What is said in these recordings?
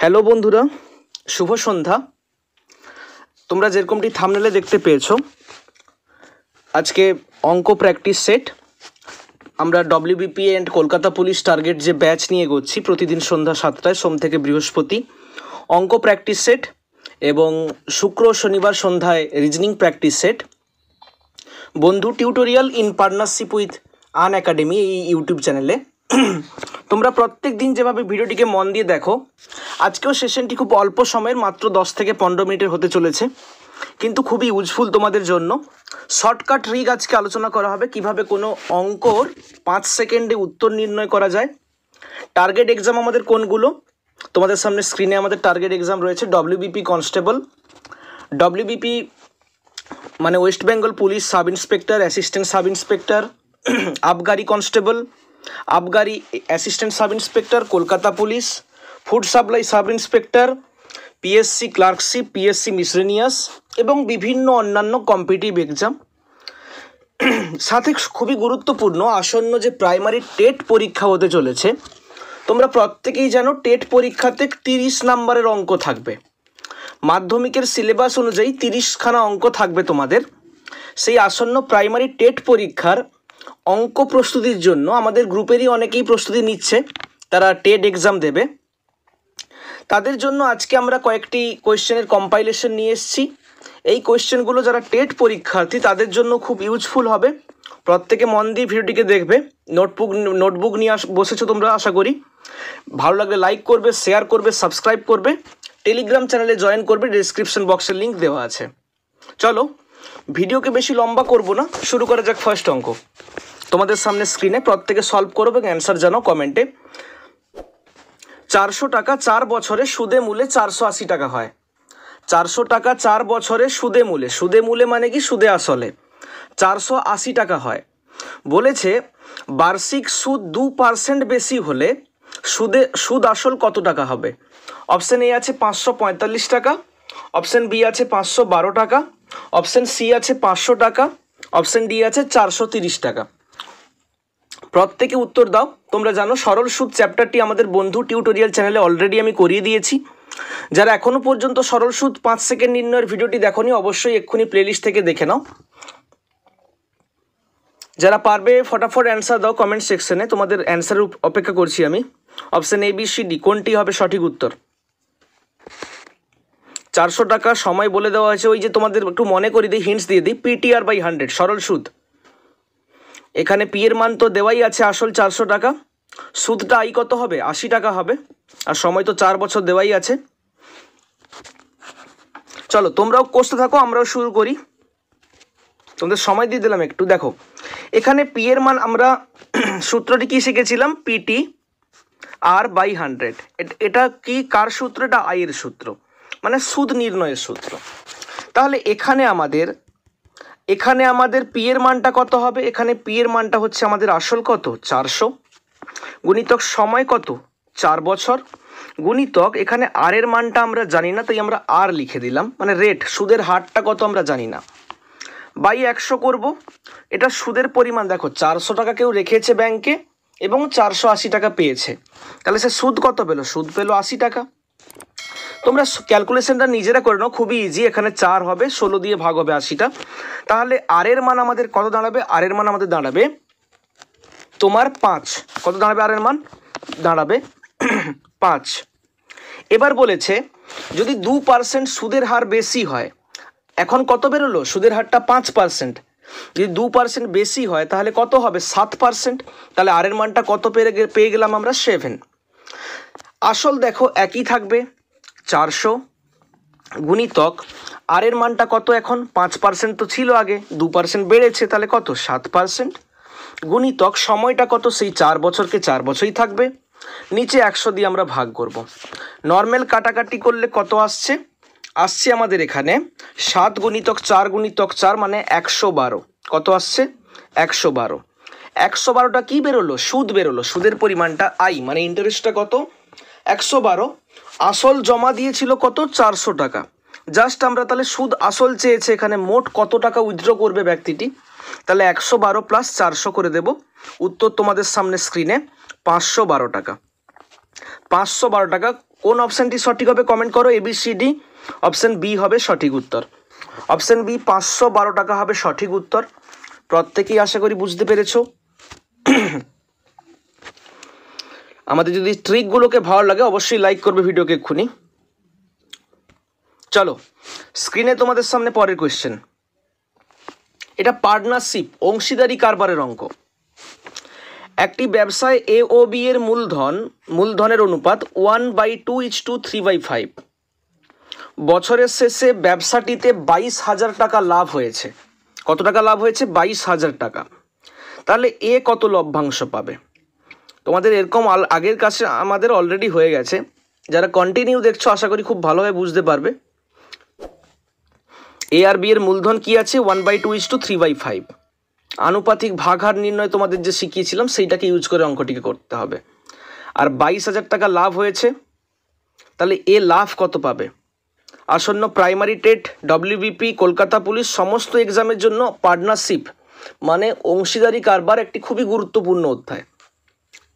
Hello বন্ধুরা, শুভ সন্ধ্যা। তোমরা যেরকমটি থাম্বনেলে দেখতে পেয়েছো, আজকে অঙ্ক প্র্যাকটিস সেট আমরা WBP and Kolkata police target যে ব্যাচ নিয়ে এগোচ্ছি প্রতিদিন সন্ধ্যা 7টায়, সোম থেকে বৃহস্পতি অঙ্ক প্র্যাকটিস সেট এবং শুক্র শনিবার সন্ধ্যায় রিজনিং প্র্যাকটিস সেট। বন্ধু tutorial in partnership with Unacademy এই ইউটিউব চ্যানেলে তোমরা প্রত্যেক দিন যেভাবে ভিডিওটিকে মন দিয়ে দেখো, আজকেও সেশনটি খুব অল্প সময়ের, মাত্র 10 থেকে 15 মিনিটের হতে চলেছে, কিন্তু খুবই ইউজফুল তোমাদের জন্য। শর্টকাট ট্রিক আজকে আলোচনা করা হবে, কিভাবে কোনো অঙ্কর 5 সেকেন্ডে উত্তর নির্ণয় করা যায়। টার্গেট এক্সাম আমাদের কোনগুলো? তোমাদের সামনে স্ক্রিনে আমাদের টার্গেট এক্সাম রয়েছে। ডব্লিউবিপি কনস্টেবল, ডব্লিউবিপি মানে West Bengal police sub inspector, assistant sub inspector, আবগারি কনস্টেবল, আবগারি assistant sub inspector, Kolkata police, food supply sub inspector, PSC clerkship, PSC miscellaneous এবং বিভিন্ন অন্যান্য কম্পিটিটিভ এক্সাম। সাথে খুবই গুরুত্বপূর্ণ আসন্ন যে প্রাইমারি টেট পরীক্ষা হতে চলেছে, তোমরা প্রত্যেকেই জানো টেট পরীক্ষাতে 30 নম্বরের অঙ্ক থাকবে। মাধ্যমিকের সিলেবাস অনুযায়ী 30খানা অঙ্ক থাকবে তোমাদের। সেই আসন্ন প্রাইমারি টেট পরীক্ষার অঙ্ক প্রস্তুতির জন্য আমাদের গ্রুপেরই অনেকেই প্রস্তুতি নিচ্ছে, তারা টেট এক্সাম দেবে। তাদের জন্য আজকে আমরা কয়েকটি কোয়েশ্চেনের কম্পাইলেশন নিয়ে এসেছি। এই কোয়েশ্চেনগুলো যারা টেট পরীক্ষার্থী তাদের জন্য খুব ইউজফুল হবে। প্রত্যেকে মন দিয়ে ভিডিওটিকে দেখবে। নোটবুক নিয়ে বসেছো তোমরা, আশা করি। ভালো লাগলে লাইক করবে, শেয়ার করবে, সাবস্ক্রাইব করবে, টেলিগ্রাম চ্যানেলে জয়েন করবে, ডেসক্রিপশন বক্সের লিঙ্ক দেওয়া আছে। চলো, ভিডিওকে বেশি লম্বা করব না, শুরু করা যাক ফার্স্ট অঙ্ক। তোমাদের সামনে স্ক্রিনে প্রত্যেকে সলভ করবে এবং অ্যান্সার জানাও কমেন্টে। 400 টাকা 4 বছরে সুদে মূলে 480 টাকা হয়। 400 টাকা 4 বছরে সুদে মূলে, সুদে মূলে মানে কি সুদে আসলে 480 টাকা হয়। বলেছে বার্ষিক সুদ 2% বেশি হলে সুদ আসল কত টাকা হবে? অপশন এ আছে 545 টাকা, অপশন বি আছে 512 টাকা, অপশন সি আছে 500 টাকা, অপশন ডি আছে 430 টাকা। প্রত্যেকে উত্তর দাও। তোমরা জানো সরল সুদ চ্যাপ্টারটি আমাদের বন্ধু টিউটোরিয়াল চ্যানেলে অলরেডি আমি করিয়ে দিয়েছি। যারা এখনও পর্যন্ত সরল সুদ 5 সেকেন্ড নির্ণয়ের ভিডিওটি দেখোনি, অবশ্যই এক্ষুনি প্লেলিস্ট থেকে দেখে নাও। যারা পারবে ফটাফট অ্যান্সার দাও কমেন্ট সেকশনে, তোমাদের অ্যান্সারের অপেক্ষা করছি আমি। Option A, B, C, D কোনটি হবে সঠিক উত্তর? 400 টাকা সময় বলে দেওয়া হয়েছে। ওই যে তোমাদের একটু মনে করি দিই, হিন্টস দিয়ে দিই, PTR/100 সরল সুদ। এখানে পি এর মান তো দেওয়াই আছে, আসল 400 টাকা, সুদটা আই কত হবে? 80 টাকা হবে, আর সময় তো 4 বছর দেওয়াই আছে। চলো তোমরাও কষতে থাকো, আমরাও শুরু করি। তোমাদের সময় দিয়ে দিলাম একটু। দেখো এখানে পি এর মান, আমরা সূত্রটি কি শিখেছিলাম? PTR/100। এটা কি কার সূত্র? এটা আই এর সূত্র, মানে সুদ নির্ণয়ের সূত্র। তাহলে এখানে আমাদের পি এর মানটা কত হবে? এখানে পি এর মানটা হচ্ছে আমাদের আসল কত? 400, গুণিতক সময় কত? 4 বছর, গুণিতক এখানে আর এর মানটা আমরা জানি না, তাই আমরা আর লিখে দিলাম, মানে রেট, সুদের হারটা কত আমরা জানি না, বাই 100 করব। এটা সুদের পরিমাণ। দেখো 400 টাকা কেউ রেখেছে ব্যাংকে এবং 480 টাকা পেয়েছে, তাহলে সে সুদ কত পেলো? সুদ পেলো 80 টাকা। তোমরা ক্যালকুলেশনটা নিজেরা করে নাও, খুবই ইজি। এখানে 4 হবে, 16 দিয়ে ভাগ হবে 80টা। তাহলে আর এর মান আমাদের কত দাঁড়াবে? আর এর মান আমাদের দাঁড়াবে তোমার 5। কত দাঁড়াবে আর এর মান? দাঁড়াবে 5। এবার বলেছে যদি 2% সুদের হার বেশি হয়, এখন কত বেরোলো? সুদের হারটা 5%। যদি 2% বেশি হয় তাহলে কত হবে? 7%। তাহলে আর এর মানটা কত পেয়ে গেলাম আমরা? 7। আসল দেখো একই থাকবে 400, গুণিতক আর এর মানটা কত এখন? 5% তো ছিল আগে, 2% বেড়েছে, তাহলে কত? 7%। গুণিতক সময়টা কত? সেই 4 বছরকে 4 বছরই থাকবে, নিচে 100 দিয়ে আমরা ভাগ করব। নর্মাল কাটাকাটি করলে কত আসছে? আসছে আমাদের এখানে 7 গুণিতক 4 গুণিতক 4 মানে 112। কত আসছে? 112। 112টা কি বেরোলো? সুদ বেরোলো। সুদের পরিমাণটা আই, মানে ইন্টারেস্টটা কত? 112। আসল জমা দিয়েছিল কত? 400 টাকা। জাস্ট আমরা তাহলে সুদ আসল চেয়েছে, এখানে মোট কত টাকা উইথড্র করবে ব্যক্তিটি, তাহলে 112 প্লাস 400 করে দেব। উত্তর তোমাদের সামনে স্ক্রিনে 512 টাকা। 512 টাকা কোন অপশানটি সঠিক হবে কমেন্ট করো। ABCD, অপশান বি হবে সঠিক উত্তর। অপশান বি 512 টাকা হবে সঠিক উত্তর। প্রত্যেকেই আশা করি বুঝতে পেরেছো। আমাদের যদি ট্রিকগুলোকে ভালো লাগে অবশ্যই লাইক করবে ভিডিওকে এক্ষুনি। চলো স্ক্রিনে তোমাদের সামনে পরের কোয়েশ্চেন। এটা পার্টনারশিপ অংশীদারি কারবারের অঙ্ক। একটি ব্যবসায় এ ও বি এর মূলধনের অনুপাত 1/2:3/5। বছরের শেষে ব্যবসাটিতে 22,000 টাকা লাভ হয়েছে। কত টাকা লাভ হয়েছে? 22,000 টাকা। তাহলে এ কত লভ্যাংশ পাবে? তোমাদের এরকম আগের কাছে আমাদের অলরেডি হয়ে গেছে। যারা কন্টিনিউ দেখছো আশা করি খুব ভালোভাবে বুঝতে পারবে। এ আর বি এর মূলধন কি আছে? 1/2:3/5। আনুপাতিক ভাগহার নির্ণয় তোমাদের যে শিখিয়েছিলাম সেইটাকে ইউজ করে অঙ্কটিকে করতে হবে। আর 22,000 টাকা লাভ হয়েছে, তাহলে এ লাভ কত পাবে? আসন্ন primary TET, WBP, Kolkata police সমস্ত এক্সামের জন্য পার্টনারশিপ মানে অংশীদারি কারবার একটি খুবই গুরুত্বপূর্ণ অধ্যায়।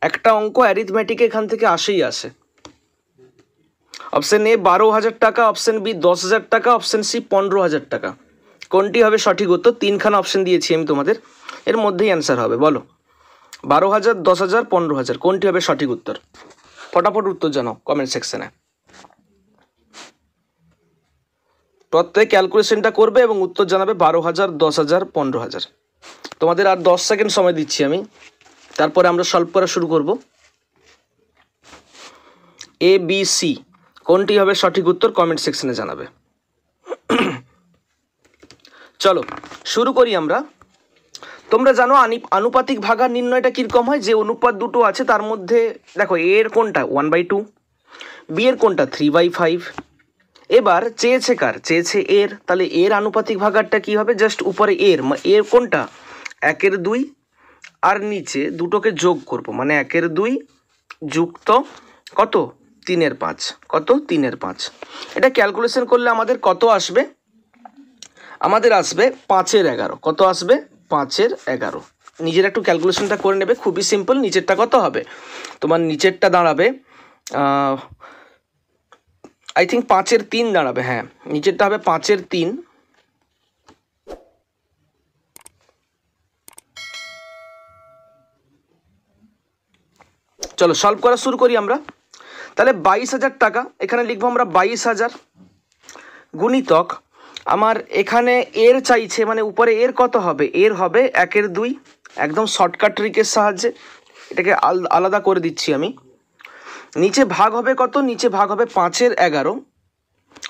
একটা অঙ্ক অ্যারিথমেটিক এখান থেকে আসে। অপশন এ 12,000 টাকা, অপশন বি 10,000 টাকা, অপশন সি 15,000 টাকা। কোনটি হবে সঠিক উত্তর? তিনখানা অপশন দিয়েছি আমি তোমাদের, এর মধ্যেই অ্যান্সার হবে। বলো 12,000, 10,000, 15,000 কোনটি হবে সঠিক উত্তর? ফটাফট উত্তর জানাও কমেন্ট সেকশনে। প্রত্যেক ক্যালকুলেশনটা করবে এবং উত্তর জানাবে 12,000, 10,000, 15,000। তোমাদের আর 10 সেকেন্ড সময় দিচ্ছি আমি, তারপরে আমরা সলভ করা শুরু করব। ABC কোনটি হবে সঠিক উত্তর কমেন্ট সেকশনে জানাবে। চলো শুরু করি আমরা। তোমরা জানো আনুপাতিক ভাগার নির্ণয়টা কীরকম হয়? যে অনুপাত দুটো আছে তার মধ্যে দেখো এ এর কোনটা 1/2, বি এর কোনটা 3/5। এবার চেয়েছে কার? চেয়েছে এর। তাহলে এর আনুপাতিক ভাগারটা কি হবে? জাস্ট উপরে এর কোনটা 1/2 আর নিচে দুটোকে যোগ করব, মানে 1/2 যুক্ত কত 3/5। কত? 3/5। এটা ক্যালকুলেশন করলে আমাদের কত আসবে? আমাদের আসবে 5/11। কত আসবে? 5/11। নিজের একটু ক্যালকুলেশনটা করে নেবে, খুবই সিম্পল। নিচেরটা কত হবে? তোমার নিচেরটা দাঁড়াবে আই থিঙ্ক 5/3 দাঁড়াবে। হ্যাঁ, নিচেরটা হবে 5/3। চলো সলভ করা শুরু করি আমরা। তাহলে 22,000 টাকা এখানে লিখবো আমরা 22,000 গুণিতক আমার এখানে এর চাইছে, মানে উপরে এর কত হবে? এর হবে 1/2। একদম শর্টকাট ট্রিকের সাহায্যে এটাকে আলাদা করে দিচ্ছি আমি। নিচে ভাগ হবে কত? নিচে ভাগ হবে 5/11।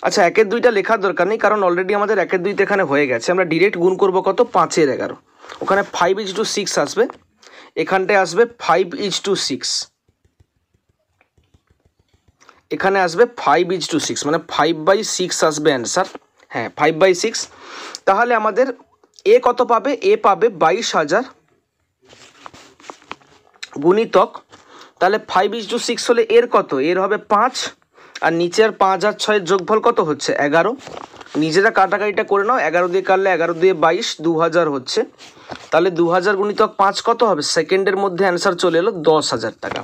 আচ্ছা 1/2টা লেখার দরকার নেই, কারণ অলরেডি আমাদের 1/2 এখানে হয়ে গেছে। আমরা ডিরেক্ট গুণ করব কত? 5/11। ওখানে 5:6 আসবে, এখানটায় আসবে 5:6। এখানে আসবে 5:6, মানে 5/6 আসবে অ্যান্সার। হ্যাঁ 5/6। তাহলে আমাদের এ কত পাবে? এ পাবে 22,000 গুণিতক, তাহলে 5:6 হলে এর কত? এর হবে 5, আর নিচের 5 আর 6 যোগফল কত হচ্ছে? 11। নিজেরা কাটাকাটিটা করে নাও, 11 দিয়ে কাটলে 11 দিয়ে 22, 2,000 হচ্ছে। তাহলে 2,000 গুণিতক 5 কত হবে? সেকেন্ডের মধ্যে অ্যান্সার চলে এলো 10,000 টাকা।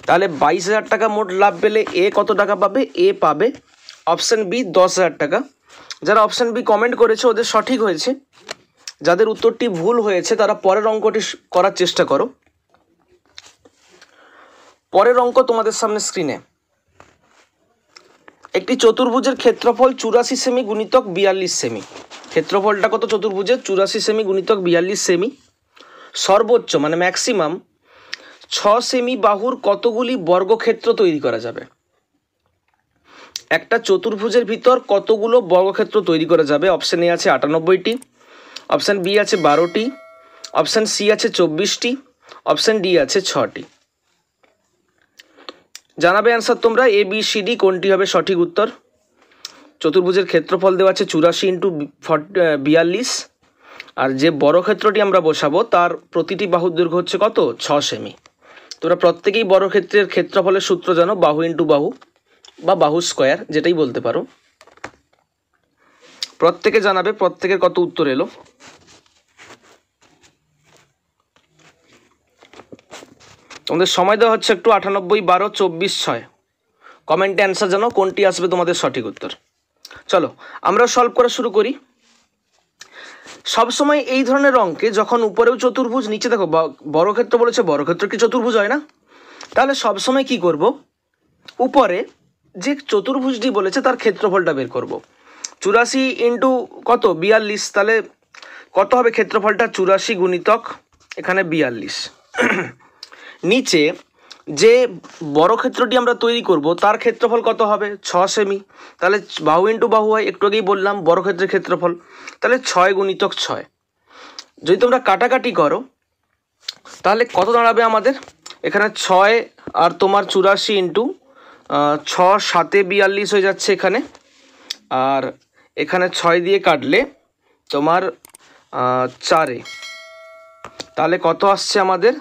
তাহলে 22,000 টাকা মোট লাভ পেলে এ কত টাকা পাবে? এ পাবে অপশান বি 10,000 টাকা। যারা অপশান বি কমেন্ট করেছে ওদের সঠিক হয়েছে। যাদের উত্তরটি ভুল হয়েছে তারা পরের অঙ্কটি করার চেষ্টা করো। পরের অঙ্ক তোমাদের সামনে স্ক্রিনে। একটি চতুর্ভুজের ক্ষেত্রফল 84 সেমি গুণিতক 42 সেমি। ক্ষেত্রফলটা কত চতুর্ভুজের? 84 সেমি গুণিতক 42 সেমি। সর্বোচ্চ মানে ম্যাক্সিমাম 6 সেমি বাহুর কতগুলি বর্গক্ষেত্র তৈরি করা যাবে? একটা চতুর্ভুজের ভিতর কতগুলো বর্গক্ষেত্র তৈরি করা যাবে? অপশান এ আছে 98টি, অপশান বি আছে 12টি, অপশান সি আছে 24টি, অপশান ডি আছে 6টি। জানাবে অ্যান্সার তোমরা। ABCD কোনটি হবে সঠিক উত্তর? চতুর্ভুজের ক্ষেত্রফল দেওয়া আছে 84 × 42, আর যে বর্গক্ষেত্রটি আমরা বসাবো তার প্রতিটি বাহুর দৈর্ঘ্য হচ্ছে কত? 6 সেমি। তোমরা প্রত্যেকেই বর্গক্ষেত্রের ক্ষেত্রফলের সূত্র জানো, বাহু ইন্টু বাহু বা বাহু স্কোয়ার যেটাই বলতে পারো। প্রত্যেকে জানাবে প্রত্যেকের কত উত্তর এলো। তোমাদের সময় দেওয়া হচ্ছে একটু 98, 12, 24, 6 কমেন্টে অ্যান্সার জানাও কোনটি আসবে তোমাদের সঠিক উত্তর। চলো আমরা সলভ করা শুরু করি। সবসময় এই ধরনের অঙ্কে যখন উপরেও চতুর্ভুজ, নিচে দেখো বর্গক্ষেত্র বলেছে, বর্গক্ষেত্র কি চতুর্ভুজ হয় না? তাহলে সবসময় কি করব, উপরে যে চতুর্ভুজটি বলেছে তার ক্ষেত্রফলটা বের করব। 84 ইন্টু কত 42, তাহলে কত হবে ক্ষেত্রফলটা? 84 গুণিতক এখানে 42। নিচে যে বর্গক্ষেত্রটি আমরা তৈরি করব তার ক্ষেত্রফল কত হবে? 6 সেমি। তাহলে বাহু ইন্টু বাহু হয়, একটু আগেই বললাম বর্গক্ষেত্রের ক্ষেত্রফল, তাহলে 6 গুণিতক 6। যদি তোমরা কাটাকাটি করো তাহলে কত দাঁড়াবে আমাদের? এখানে 6 আর তোমার 84 ইন্টু 6 7 42 হয়ে যাচ্ছে এখানে, আর এখানে 6 দিয়ে কাটলে তোমার 4, তাহলে কত আসছে আমাদের?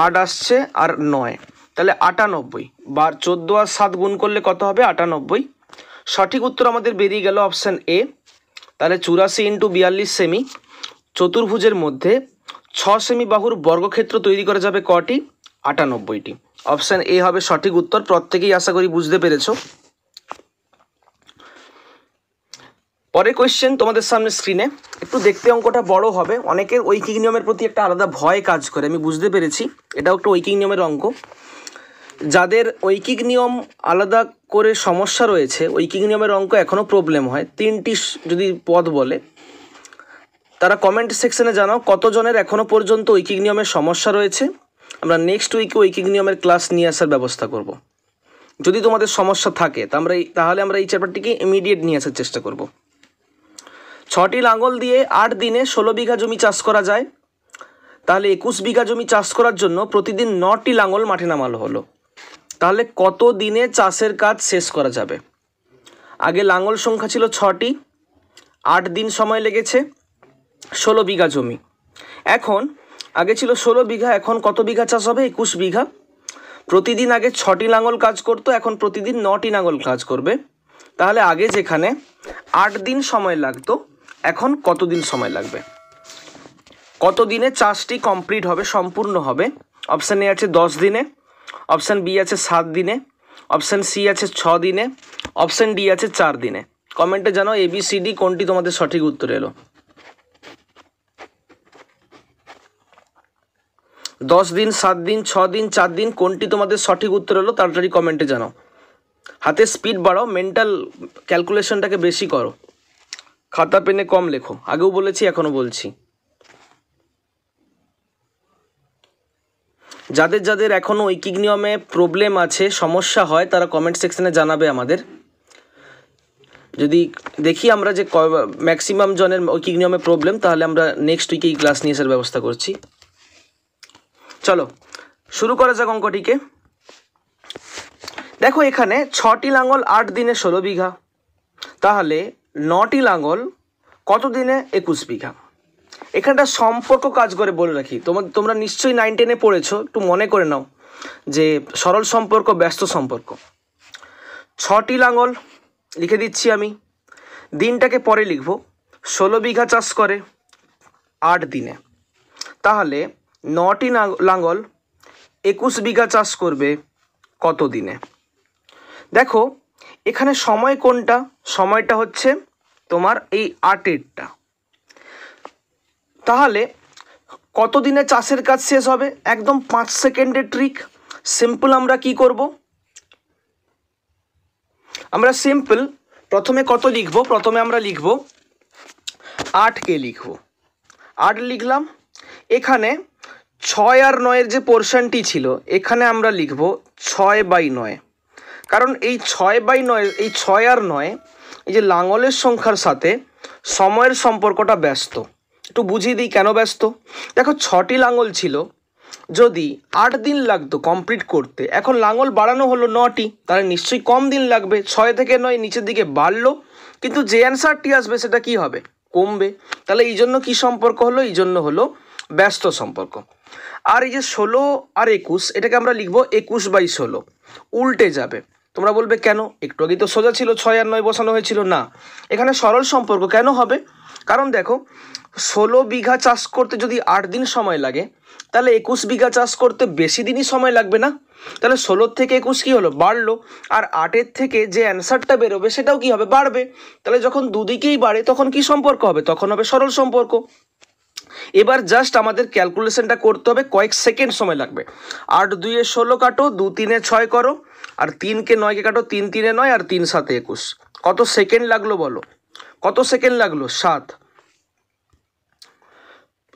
8 আসছে আর 9, তাহলে 98। বা 14 আর 7 গুণ করলে কত হবে? 98। সঠিক উত্তর আমাদের বেরিয়ে গেল অপশান এ। তাহলে 84 ইন্টু 42 সেমি, চতুর্ভুজের মধ্যে 6 সেমি বাহুর বর্গক্ষেত্র তৈরি করা যাবে কটি? 98টি। অপশান এ হবে সঠিক উত্তর। প্রত্যেকেই আশা করি বুঝতে পেরেছো। পরের কোয়েশ্চেন তোমাদের সামনে স্ক্রিনে, একটু দেখতে অঙ্কটা বড় হবে, অনেকের ঐকিক নিয়মের প্রতি একটা আলাদা ভয় কাজ করে, আমি বুঝতে পেরেছি। এটাও একটা ঐকিক নিয়মের অঙ্ক। যাদের ঐকিক নিয়ম আলাদা করে সমস্যা রয়েছে, ঐকিক নিয়মের অঙ্ক এখনও প্রবলেম হয়, 3টি যদি পদ বলে, তারা কমেন্ট সেকশনে জানাও কতজনের এখনও পর্যন্ত ঐকিক নিয়মের সমস্যা রয়েছে। আমরা নেক্সট উইকে ঐকিক নিয়মের ক্লাস নিয়ে আসার ব্যবস্থা করব। যদি তোমাদের সমস্যা থাকে তাহলে আমরা এই চ্যাপ্টারটিকে ইমিডিয়েট নিয়ে আসার চেষ্টা করব। 6টি লাঙল দিয়ে 8 দিনে 16 বিঘা জমি চাষ করা যায়। তাহলে 21 বিঘা জমি চাষ করার জন্য প্রতিদিন 9টি লাঙল মাঠে নামানো হলো। তাহলে কত দিনে চাষের কাজ শেষ করা যাবে? আগে লাঙল সংখ্যা ছিল 6টি, 8 দিন সময় লেগেছে, 16 বিঘা জমি। এখন আগে ছিল 16 বিঘা, এখন কত বিঘা চাষ হবে? 21 বিঘা। প্রতিদিন আগে 6টি লাঙল কাজ করতো, এখন প্রতিদিন 9টি লাঙল কাজ করবে। তাহলে আগে যেখানে 8 দিন সময় লাগতো, এখন কত দিন সময় লাগবে? কত দিনে চাষটি কমপ্লিট হবে, সম্পূর্ণ হবে? অপশান এ আছে 10 দিনে, অপশান বি আছে 7 দিনে, অপশান সি আছে 6 দিনে, অপশান ডি আছে 4 দিনে। কমেন্টে জানাও ABCD কোনটি তোমাদের সঠিক উত্তর এলো। 10 দিন, 7 দিন, 6 দিন, 4 দিন, কোনটি তোমাদের সঠিক উত্তর এলো তাড়াতাড়ি কমেন্টে জানাও। হাতে স্পিড বাড়াও, মেন্টাল ক্যালকুলেশনটাকে বেশি করো, খাতা পেনে কম লেখো। আগেও বলেছি, এখনও বলছি। যাদের যাদের এখনও ঐকিক নিয়মে প্রবলেম আছে, সমস্যা হয়, তারা কমেন্ট সেকশনে জানাবে আমাদের। যদি দেখি আমরা যে ম্যাক্সিমাম জনের ঐকিক নিয়মে প্রবলেম, তাহলে আমরা নেক্সট উইকেই ক্লাস নিয়ে আসার ব্যবস্থা করছি। চলো শুরু করা যাক অঙ্কটিকে। দেখো এখানে 6টি লাঙল 8 দিনে 16 বিঘা, তাহলে 9টি লাঙল কত দিনে 21 বিঘা। এখানটা সম্পর্ক কাজ করে বলে রাখি, তোমরা নিশ্চয়ই 9 10-এ পড়েছো, একটু মনে করে নাও যে সরল সম্পর্ক, ব্যস্ত সম্পর্ক। 6টি লাঙল লিখে দিচ্ছি আমি, দিনটাকে পরে লিখব। 16 বিঘা চাষ করে 8 দিনে, তাহলে 9টি লাঙল 21 বিঘা চাষ করবে কত দিনে? দেখো এখানে সময় কোনটা? সময়টা হচ্ছে তোমার এই 8-এরটা। তাহলে কত দিনে চাষের কাজ শেষ হবে? একদম 5 সেকেন্ডের ট্রিক। সিম্পল আমরা কি করব? আমরা সিম্পল প্রথমে কত লিখব? প্রথমে আমরা লিখব 8কে লিখব। 8 লিখলাম। এখানে 6 আর 9-এর যে পোর্শনটি ছিল, এখানে আমরা লিখব 6/9, কারণ এই 6/9, এই 6 আর 9 এই যে লাঙলের সংখ্যার সাথে সময়ের সম্পর্কটা ব্যস্ত। একটু বুঝিয়ে দিই কেন ব্যস্ত। দেখো 6টি লাঙল ছিল, যদি 8 দিন লাগতো কমপ্লিট করতে, এখন লাঙল বাড়ানো হলো 9টি, তাহলে নিশ্চয়ই কম দিন লাগবে। 6 থেকে 9 নিচের দিকে বাড়লো, কিন্তু যে অ্যান্সারটি আসবে সেটা কি হবে? কমবে। তাহলে এই জন্য কী সম্পর্ক হলো? এই জন্য হলো ব্যস্ত সম্পর্ক। আর এই যে 16 আর 21, এটাকে আমরা লিখব 21/16, উল্টে যাবে। তোমরা বলবে কেন? একটু আগে তো সোজা ছিল, 6 আর 9 বসানো হয়েছিল। না, এখানে সরল সম্পর্ক কেন হবে? কারণ দেখো 16 বিঘা চাষ করতে যদি 8 দিন সময় লাগে, তাহলে 21 বিঘা চাষ করতে বেশি দিনই সময় লাগবে না? তাহলে 16 থেকে 21 কী হলো, বাড়লো। আর 8-এর থেকে যে অ্যান্সারটা বেরোবে সেটাও কী হবে, বাড়বে। তাহলে যখন দুদিকেই বাড়ে তখন কি সম্পর্ক হবে, তখন হবে সরল সম্পর্ক। এবার জাস্ট আমাদের ক্যালকুলেশনটা করতে হবে, কয়েক সেকেন্ড সময় লাগবে। 8 2 16 কাটো, 2 3 6 করো, আর 3 9 কাটো, 3 3 9, আর 3 7 21। কত সেকেন্ড লাগলো বলো, কত সেকেন্ড লাগলো, 7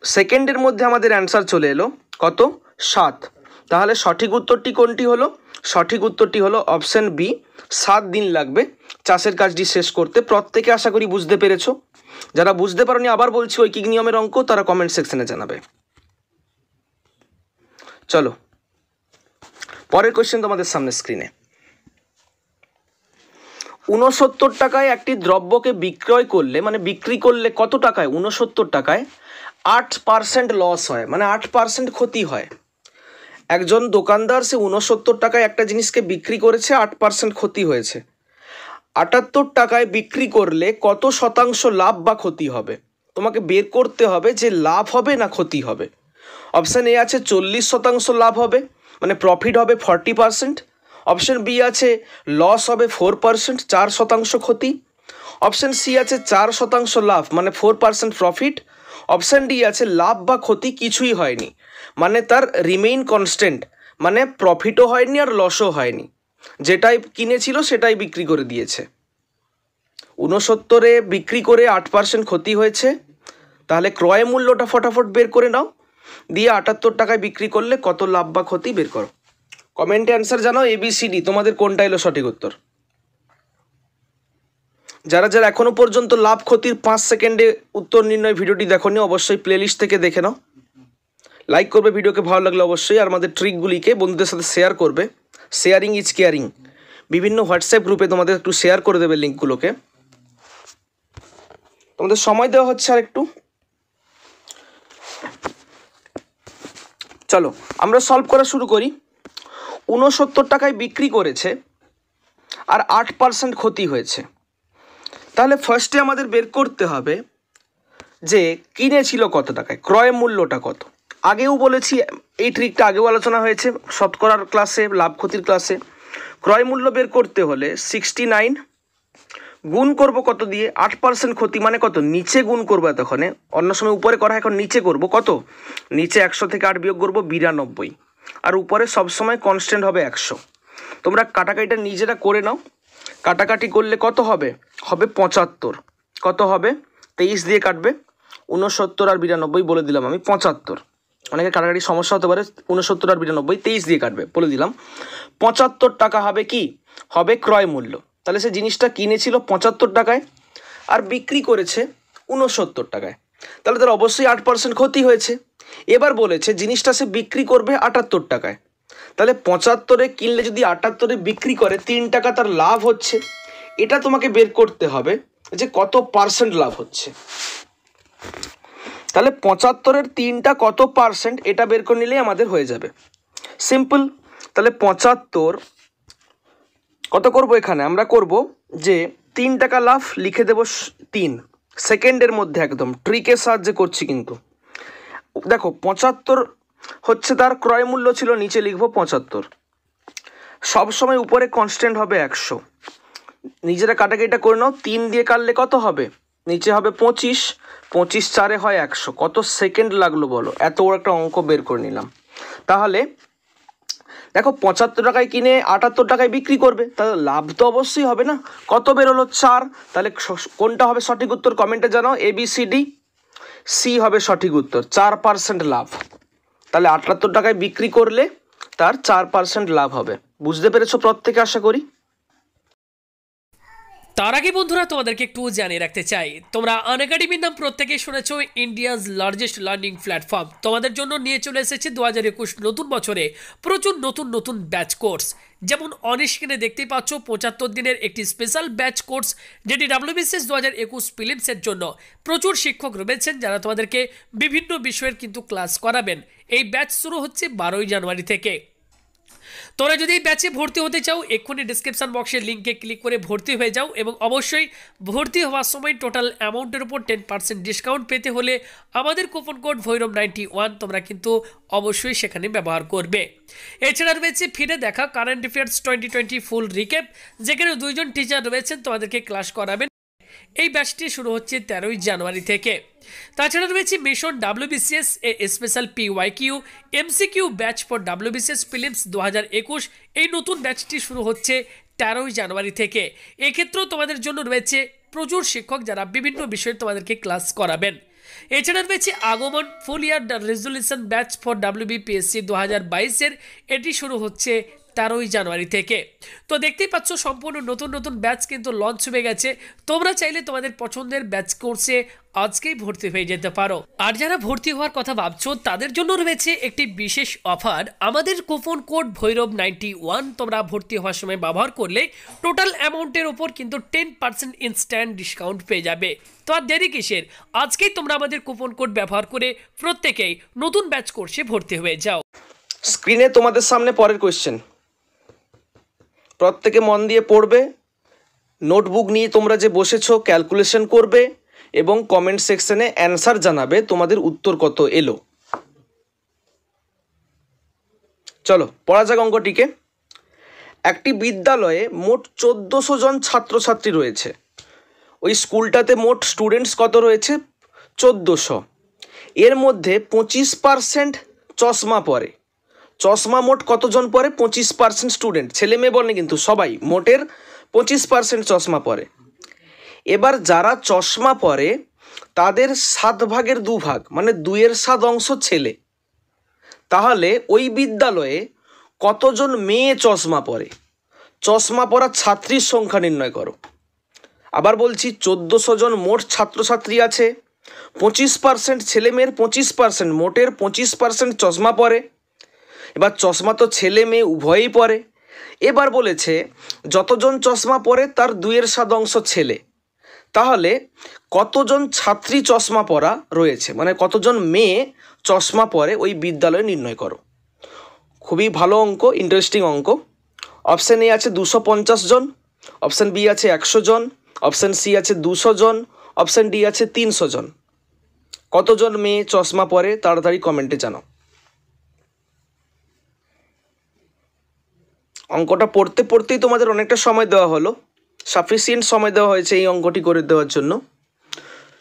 সেকেন্ডের মধ্যে আমাদের অ্যান্সার চলে এলো কত, 7। তাহলে সঠিক উত্তরটি কোনটি হলো, সঠিক উত্তরটি হলো অপশন বি, 7 দিন লাগবে চাষের কাজটি শেষ করতে। প্রত্যেকে আশা করি বুঝতে পেরেছো। যারা বুঝতে পারোনি আবার বলছি ঐকিক নিয়মের অঙ্ক, তারা কমেন্ট সেকশনে জানাবে। চলো পরের কোয়েশ্চেন তোমাদের সামনে স্ক্রিনে। 69 টাকায় একটি দ্রব্যকে বিক্রয় করলে, মানে বিক্রি করলে কত টাকায়, 69 টাকায় 8% লস হয়, মানে 8% ক্ষতি হয়। একজন দোকানদার সে 69 টাকায় একটা জিনিসকে বিক্রি করেছে, 8% ক্ষতি হয়েছে। 78 টাকায় বিক্রি করলে কত শতাংশ লাভ বা ক্ষতি হবে, তোমাকে বের করতে হবে যে লাভ হবে না ক্ষতি হবে। অপশান এ আছে 40% লাভ হবে, মানে প্রফিট হবে 40%। অপশান বি আছে লস হবে 4%, 4% ক্ষতি। অপশান সি আছে 4% লাভ, মানে 4% প্রফিট। অপশান ডি আছে লাভ বা ক্ষতি কিছুই হয়নি, মানে তার রিমেইন কনস্ট্যান্ট, মানে প্রফিটও হয়নি আর লসও হয়নি, যেটাই কিনেছিল সেটাই বিক্রি করে দিয়েছে। 69-এ বিক্রি করে 8% ক্ষতি হয়েছে, তাহলে ক্রয় মূল্যটা ফটাফট বের করে নাও, দিয়ে 78 টাকায় বিক্রি করলে কত লাভ বা ক্ষতি বের করো। কমেন্টে অ্যান্সার জানাও ABCD, তোমাদের কোনটা এলো সঠিক উত্তর। যারা যারা এখনো পর্যন্ত লাভ ক্ষতির 5 সেকেন্ডে উত্তর নির্ণয় ভিডিওটি দেখোনি, অবশ্যই প্লেলিস্ট থেকে দেখে নাও। লাইক করবে ভিডিওকে ভালো লাগলে অবশ্যই, আর আমাদের ট্রিকগুলিকে বন্ধুদের সাথে শেয়ার করবে। Sharing is caring. বিভিন্ন হোয়াটসঅ্যাপ গ্রুপে তোমাদের একটু শেয়ার করে দেবে লিঙ্কগুলোকে। তোমাদের সময় দেওয়া হচ্ছে আর একটু। চলো আমরা সলভ করা শুরু করি। 69 টাকায় বিক্রি করেছে আর 8% ক্ষতি হয়েছে। তাহলে ফার্স্টে আমাদের বের করতে হবে যে কিনেছিল কত টাকায়, ক্রয় মূল্যটা কত। আগেও বলেছি, এই ট্রিকটা আগেও আলোচনা হয়েছে শতকরার ক্লাসে, লাভ ক্ষতির ক্লাসে। ক্রয় মূল্য বের করতে হলে 69 গুণ করব কত দিয়ে, 8% ক্ষতি মানে কত, নিচে গুণ করবো, এতক্ষণে অন্য সময় উপরে করা, এখন নিচে করব কত, নিচে 100 থেকে 8 বিয়োগ করবো 92, আর উপরে সবসময় কনস্ট্যান্ট হবে 100। তোমরা কাটাকাটিটা নিজেরা করে নাও। কাটাকাটি করলে কত হবে, হবে 75। কত হবে, 23 দিয়ে কাটবে, 69 আর 92 বলে দিলাম আমি 75। অনেকে কাটাকাটি সমস্যা হতে পারে, 69 আর 92 23 দিয়ে কাটবে, বলে দিলাম 75 টাকা হবে কি, হবে ক্রয় মূল্য। তাহলে সে জিনিসটা কিনেছিল 75 টাকায় আর বিক্রি করেছে 69 টাকায়, তাহলে তার অবশ্যই 8% ক্ষতি হয়েছে। এবার বলেছে জিনিসটা সে বিক্রি করবে 78 টাকায়, তাহলে 75-এ কিনলে যদি 78-এ বিক্রি করে 3 টাকা তার লাভ হচ্ছে। এটা তোমাকে বের করতে হবে যে কত পার্সেন্ট লাভ হচ্ছে। তাহলে 75-এর 3টা কত পার্সেন্ট, এটা বের করে নিলেই আমাদের হয়ে যাবে, সিম্পল। তাহলে 75 কত করব, এখানে আমরা করব যে 3 টাকা লাভ, লিখে দেব 3 সেকেন্ডের মধ্যে, একদম ট্রিকের সাহায্যে করছি কিন্তু। দেখো 75 হচ্ছে তার ক্রয় মূল্য ছিল, নিচে লিখবো 75, সবসময় উপরে কনস্ট্যান্ট হবে 100। নিজেরা কাটাকাটিটা করে নাও, 3 দিয়ে কাটলে কত হবে, নিচে হবে 25, 25 4-এ হয় 100। কত সেকেন্ড লাগলো বলো, এত বড় একটা অঙ্ক বের করে নিলাম। তাহলে দেখো 75 টাকায় কিনে 78 টাকায় বিক্রি করবে, তাহলে লাভ তো অবশ্যই হবে না। কত বেরোলো, 4। তাহলে কোনটা হবে সঠিক উত্তর কমেন্টে জানাও, ABCD। সি হবে সঠিক উত্তর, 4% লাভ। তাহলে 78 টাকায় বিক্রি করলে তার 4% লাভ হবে। বুঝতে পেরেছো প্রত্যেকে আশা করি। তার আগে বন্ধুরা তোমাদেরকে একটু জানিয়ে রাখতে চাই, তোমরা আনএকাডেমির নাম প্রত্যেকেই শুনেছো, ইন্ডিয়াজ লার্জেস্ট লার্নিং প্ল্যাটফর্ম। তোমাদের জন্য নিয়ে চলে এসেছে 2021 নতুন বছরে প্রচুর নতুন নতুন ব্যাচ কোর্স। যেমন অনস্ক্রিনে দেখতেই পাচ্ছ 75 দিনের একটি স্পেশাল ব্যাচ কোর্স, যেটি WBCS 2021 প্রিলিমসের জন্য। প্রচুর শিক্ষক রয়েছেন যারা তোমাদেরকে বিভিন্ন বিষয়ের কিন্তু ক্লাস করাবেন। এই ব্যাচ শুরু হচ্ছে 12ই জানুয়ারি থেকে। তোমরা যদি এই ব্যাচে ভর্তি হতে চাও এক্ষুনি ডিসক্রিপশন বক্সের লিঙ্কে ক্লিক করে ভর্তি হয়ে যাও এবং অবশ্যই ভর্তি হওয়ার সময় টোটাল অ্যামাউন্টের উপর 10% ডিসকাউন্ট পেতে হলে আমাদের কুপন কোড ভৈরব91 তোমরা কিন্তু অবশ্যই সেখানে ব্যবহার করবে। এছাড়া রয়েছে ফিরে দেখা কারেন্ট অ্যাফেয়ার্স 2020 ফুল রিক্যাপ, যেখানে 2 জন টিচার রয়েছেন তোমাদেরকে ক্লাস করাবেন। এই ব্যাচটি শুরু হচ্ছে 13 জানুয়ারি থেকে। তাছাড়া রয়েছে mission WBCS a special PYQ MCQ batch for WBCS ফিলিমস 2021। এই নতুন ব্যাচটি শুরু হচ্ছে 13 জানুয়ারি থেকে। এক্ষেত্রেও তোমাদের জন্য রয়েছে প্রচুর শিক্ষক যারা বিভিন্ন বিষয়ে তোমাদেরকে ক্লাস করাবেন। এছাড়া রয়েছে Agaman full year resolution batch for WBPSC 2022-এর, এটি শুরু হচ্ছে 13 জানুয়ারি থেকে। তো দেখতেই পাচ্ছ সম্পূর্ণ নতুন নতুন ব্যাচ কিন্তু লঞ্চ হয়ে গেছে। তোমরা চাইলে তোমাদের পছন্দের ব্যাচ কোর্সে আজকেই ভর্তি হয়ে যেতে পারো। আর যারা ভর্তি হওয়ার কথা ভাবছো তাদের জন্য রয়েছে একটি বিশেষ অফার। আমাদের কুপন কোড ভৈরব91 তোমরা ভর্তি হওয়ার সময় ব্যবহার করলে টোটাল অ্যামাউন্টের ওপর কিন্তু 10% ইনস্ট্যান্ট ডিসকাউন্ট পেয়ে যাবে। তো আর দেরি কিসের, আজকেই তোমরা আমাদের কুপন কোড ব্যবহার করে প্রত্যেকেই নতুন ব্যাচ কোর্সে ভর্তি হয়ে যাও। স্ক্রিনে তোমাদের সামনে পরের কোয়েশ্চেন, প্রত্যেকে মন দিয়ে পড়বে। নোটবুক নিয়ে তোমরা যে বসেছো ক্যালকুলেশন করবে এবং কমেন্ট সেকশনে অ্যান্সার জানাবে তোমাদের উত্তর কত এলো। চলো পড়া যাক অঙ্কটিকে। একটি বিদ্যালয়ে মোট 1400 জন ছাত্রছাত্রী রয়েছে। ওই স্কুলটাতে মোট স্টুডেন্টস কত রয়েছে? 1400। এর মধ্যে 25% চশমা পরে। চশমা মোট কতজন পরে? 25% স্টুডেন্ট, ছেলে মেয়ে বলেনি কিন্তু, সবাই, মোটের 25% চশমা পরে। এবার যারা চশমা পরে তাদের 7 ভাগের 2 ভাগ মানে 2/7 অংশ ছেলে। তাহলে ওই বিদ্যালয়ে কতজন মেয়ে চশমা পরে? চশমা পরা ছাত্রীর সংখ্যা নির্ণয় করো। আবার বলছি, 1400 জন মোট ছাত্রছাত্রী আছে, 25% ছেলে মেয়ের 25%, মোটের 25% চশমা পরে। এবার চশমা তো ছেলে মেয়ে উভয়ই পরে। এবার বলেছে যতজন চশমা পরে তার 2/7 অংশ ছেলে। তাহলে কতজন ছাত্রী চশমা পরা রয়েছে, মানে কতজন মেয়ে চশমা পরে ওই বিদ্যালয়ে নির্ণয় করো। খুবই ভালো অঙ্ক, ইন্টারেস্টিং অঙ্ক। অপশান এ আছে 250 জন, অপশান বি আছে 100 জন, অপশান সি আছে 200 জন, অপশান ডি আছে 300 জন। কতজন মেয়ে চশমা পরে তাড়াতাড়ি কমেন্টে জানাও। অঙ্কটা পড়তে পড়তেই তোমাদের অনেকটা সময় দেওয়া হলো, সাফিসিয়েন্ট সময় দেওয়া হয়েছে এই অঙ্কটি করে দেওয়ার জন্য।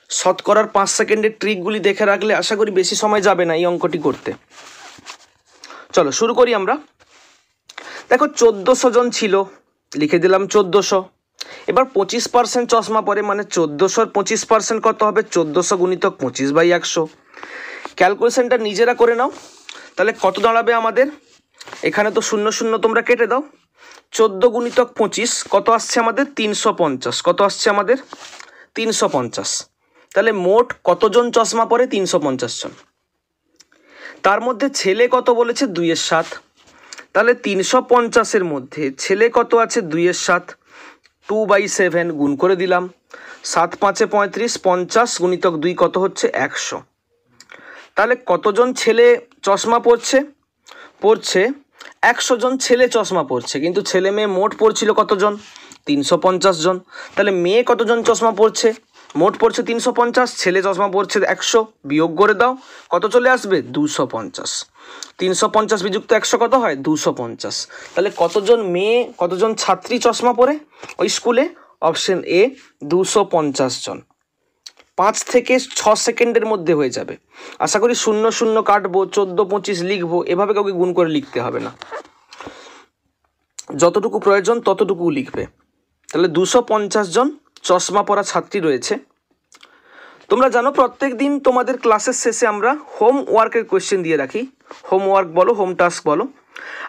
শতকরার 5 সেকেন্ডের ট্রিকগুলি দেখে রাখলে আশা করি বেশি সময় যাবে না এই অঙ্কটি করতে। চলো শুরু করি আমরা। দেখো 1400 জন ছিল, লিখে দিলাম 1400। এবার 25% চশমা পরে, মানে 1400-র 25% কত হবে? 1400 গুণিতক 25/100। ক্যালকুলেশনটা নিজেরা করে নাও। তাহলে কত দাঁড়াবে আমাদের? এখানে তো 0 0 তোমরা কেটে দাও। 14 গুণিতক 25 কত আসছে আমাদের? 350। কত আসছে আমাদের? 350। তাহলে মোট কতজন চশমা পরে? 350 জন। তার মধ্যে ছেলে কত বলেছে? 2/7। তাহলে 350-এর মধ্যে ছেলে কত আছে? 2/7, 2/7 গুণ করে দিলাম। 7 5 35, 50 গুণিতক 2 কত হচ্ছে? 100। তাহলে কতজন ছেলে চশমা পরছে? 100 জন ছেলে চশমা পরছে, কিন্তু ছেলে মেয়ে মোট পড়ছিল কতজন? 350 জন। তাহলে মেয়ে কতজন চশমা পরছে? মোট পড়ছে 350, ছেলে চশমা পরছে 100, বিয়োগ করে দাও, কত চলে আসবে? 250। 350 বিযুক্ত 100 কত হয়? 250। তাহলে কতজন মেয়ে, কতজন ছাত্রী চশমা পরে ওই স্কুলে? অপশন এ 250 জন। 5 থেকে 6 সেকেন্ডের মধ্যে হয়ে যাবে। আশা করি 0 0 কাটবো, 14 25 লিখবো, এভাবে কাউকে গুণ করে লিখতে হবে না, যতটুকু প্রয়োজন ততটুকু লিখবে। তাহলে 250 জন চশমা পরা ছাত্রী রয়েছে। তোমরা জানো প্রত্যেক দিন তোমাদের ক্লাসের শেষে আমরা হোমওয়ার্কের কোয়েশ্চেন দিয়ে রাখি। হোমওয়ার্ক বলো, হোম টাস্ক বলো।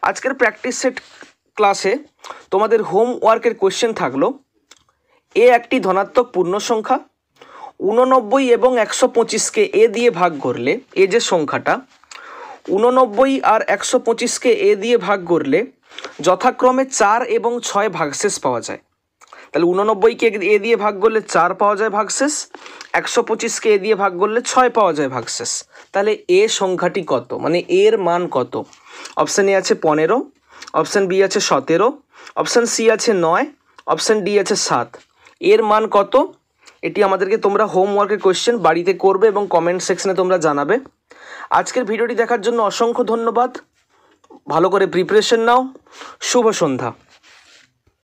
আজকের প্র্যাকটিস সেট ক্লাসে তোমাদের হোমওয়ার্কের কোয়েশ্চেন থাকলো, এ একটি ধনাত্মক পূর্ণ সংখ্যা, 89 এবং 125-কে এ দিয়ে ভাগ করলে, এ যে সংখ্যাটা 89 আর 125-কে এ দিয়ে ভাগ করলে যথাক্রমে 4 এবং 6 ভাগশেষ পাওয়া যায়। তাহলে 89-কে এ দিয়ে ভাগ করলে 4 পাওয়া যায় ভাগশেষ, 125-কে এ দিয়ে ভাগ করলে 6 পাওয়া যায় ভাগশেষ। তাহলে এ সংখ্যাটি কত, মানে এর মান কত? অপশানে আছে 15, অপশান বি আছে 17, অপশান সি আছে 9, অপশান ডি আছে 7। এর মান কত? এটি আমাদেরকে তোমরা হোমওয়ার্কের কোয়েশ্চেন বাড়িতে করবে এবং কমেন্ট সেকশনে তোমরা জানাবে। আজকের ভিডিওটি দেখার জন্য অসংখ্য ধন্যবাদ। ভালো করে প্রিপারেশন নাও। শুভ সন্ধ্যা।